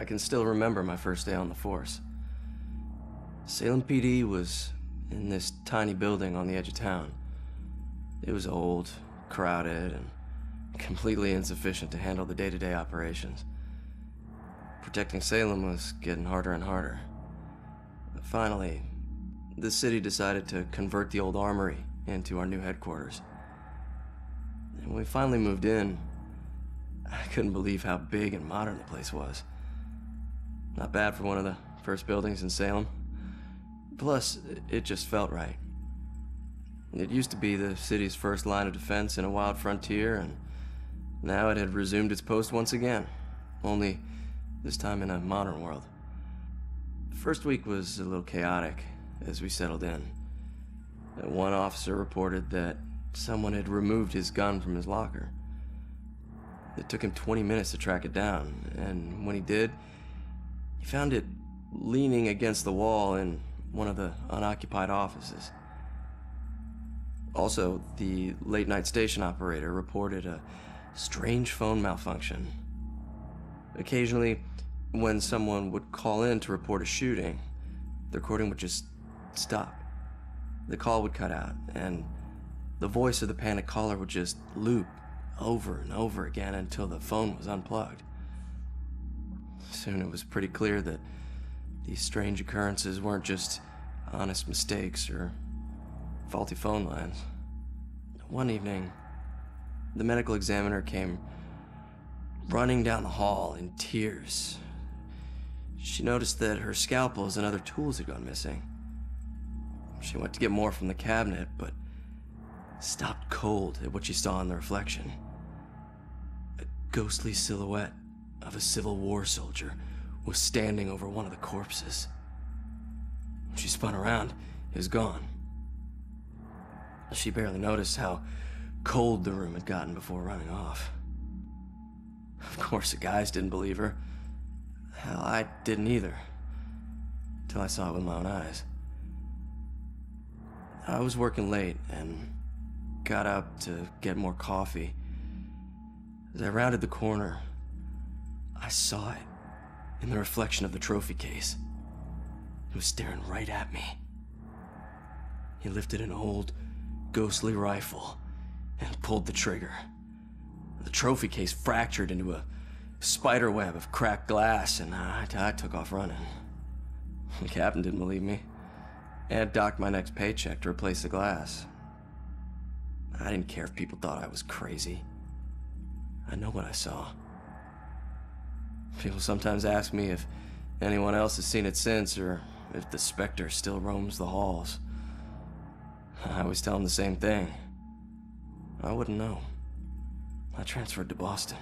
I can still remember my first day on the force. Salem PD was in this tiny building on the edge of town. It was old, crowded, and completely insufficient to handle the day-to-day operations. Protecting Salem was getting harder and harder. Finally, the city decided to convert the old armory into our new headquarters. And when we finally moved in, I couldn't believe how big and modern the place was. Not bad for one of the first buildings in Salem. Plus, it just felt right. It used to be the city's first line of defense in a wild frontier, and now it had resumed its post once again, only this time in a modern world. The first week was a little chaotic as we settled in. One officer reported that someone had removed his gun from his locker. It took him 20 minutes to track it down, and when he did, he found it leaning against the wall in one of the unoccupied offices. Also, the late-night station operator reported a strange phone malfunction. Occasionally, when someone would call in to report a shooting, the recording would just stop. The call would cut out, and the voice of the panicked caller would just loop over and over again until the phone was unplugged. Soon it was pretty clear that these strange occurrences weren't just honest mistakes or faulty phone lines. One evening, the medical examiner came running down the hall in tears. She noticed that her scalpels and other tools had gone missing. She went to get more from the cabinet, but stopped cold at what she saw in the reflection. A ghostly silhouette of a Civil War soldier was standing over one of the corpses. When she spun around, it was gone. She barely noticed how cold the room had gotten before running off. Of course, the guys didn't believe her. Hell, I didn't either, till I saw it with my own eyes. I was working late and got up to get more coffee. As I rounded the corner, I saw it in the reflection of the trophy case. It was staring right at me. He lifted an old, ghostly rifle and pulled the trigger. The trophy case fractured into a spider web of cracked glass, and I took off running. The captain didn't believe me and docked my next paycheck to replace the glass. I didn't care if people thought I was crazy. I know what I saw. People sometimes ask me if anyone else has seen it since, or if the specter still roams the halls. I always tell them the same thing. I wouldn't know. I transferred to Boston.